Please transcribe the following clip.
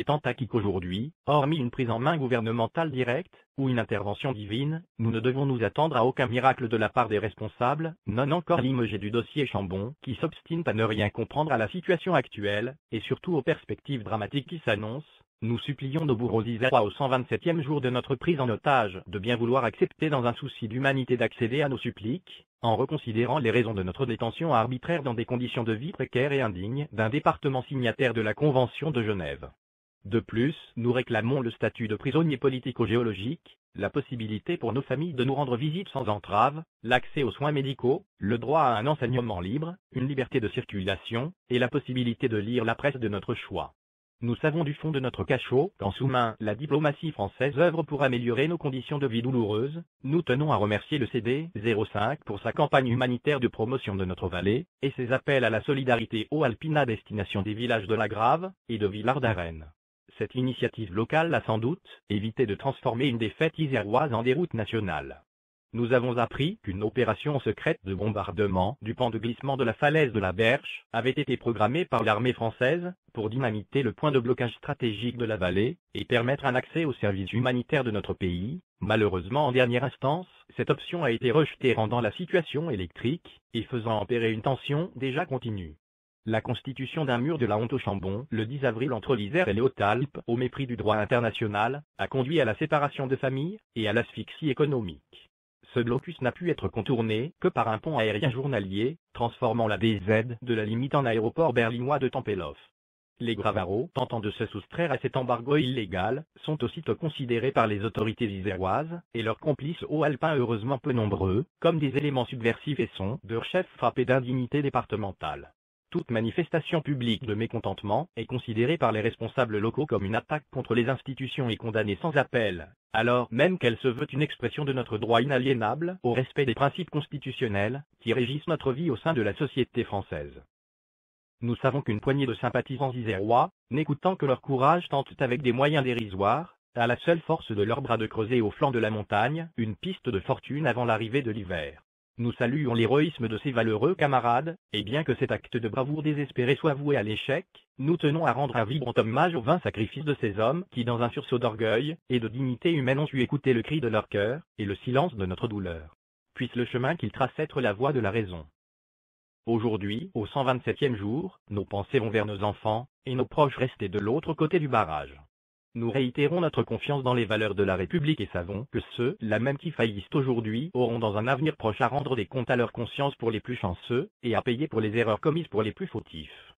est tant acquis qu'aujourd'hui, hormis une prise en main gouvernementale directe, ou une intervention divine, nous ne devons nous attendre à aucun miracle de la part des responsables, non encore limogés du dossier Chambon, qui s'obstinent à ne rien comprendre à la situation actuelle, et surtout aux perspectives dramatiques qui s'annoncent. Nous supplions nos bourreaux isérois au 127e jour de notre prise en otage de bien vouloir accepter dans un souci d'humanité d'accéder à nos suppliques, en reconsidérant les raisons de notre détention arbitraire dans des conditions de vie précaires et indignes d'un département signataire de la Convention de Genève. De plus, nous réclamons le statut de prisonnier politico-géologique, la possibilité pour nos familles de nous rendre visite sans entrave, l'accès aux soins médicaux, le droit à un enseignement libre, une liberté de circulation, et la possibilité de lire la presse de notre choix. Nous savons du fond de notre cachot qu'en sous-main, la diplomatie française œuvre pour améliorer nos conditions de vie douloureuses. Nous tenons à remercier le CD 05 pour sa campagne humanitaire de promotion de notre vallée, et ses appels à la solidarité haut alpine à destination des villages de la Grave et de Villard-d'Arène. Cette initiative locale a sans doute évité de transformer une des fêtes iséroises en déroute nationale. Nous avons appris qu'une opération secrète de bombardement du pan de glissement de la falaise de la Berche avait été programmée par l'armée française pour dynamiter le point de blocage stratégique de la vallée et permettre un accès aux services humanitaires de notre pays. Malheureusement, en dernière instance, cette option a été rejetée, rendant la situation électrique et faisant empirer une tension déjà continue. La constitution d'un mur de la honte au Chambon, le 10 avril entre l'Isère et les Hautes-Alpes, au mépris du droit international, a conduit à la séparation de familles et à l'asphyxie économique. Ce blocus n'a pu être contourné que par un pont aérien journalier, transformant la DZ de la limite en aéroport berlinois de Tempelhof. Les Gravarots, tentant de se soustraire à cet embargo illégal, sont aussitôt considérés par les autorités iséroises, et leurs complices haut-alpins heureusement peu nombreux, comme des éléments subversifs et sont de chefs frappés d'indignité départementale. Toute manifestation publique de mécontentement est considérée par les responsables locaux comme une attaque contre les institutions et condamnée sans appel, alors même qu'elle se veut une expression de notre droit inaliénable au respect des principes constitutionnels qui régissent notre vie au sein de la société française. Nous savons qu'une poignée de sympathisants isérois, n'écoutant que leur courage, tentent avec des moyens dérisoires, à la seule force de leurs bras, de creuser au flanc de la montagne une piste de fortune avant l'arrivée de l'hiver. Nous saluons l'héroïsme de ces valeureux camarades, et bien que cet acte de bravoure désespéré soit voué à l'échec, nous tenons à rendre un vibrant hommage aux vains sacrifices de ces hommes qui, dans un sursaut d'orgueil et de dignité humaine, ont su écouter le cri de leur cœur et le silence de notre douleur. Puisse le chemin qu'ils tracent être la voie de la raison. Aujourd'hui, au 127e jour, nos pensées vont vers nos enfants et nos proches restés de l'autre côté du barrage. Nous réitérons notre confiance dans les valeurs de la République et savons que ceux-là même qui faillissent aujourd'hui auront dans un avenir proche à rendre des comptes à leur conscience pour les plus chanceux et à payer pour les erreurs commises pour les plus fautifs.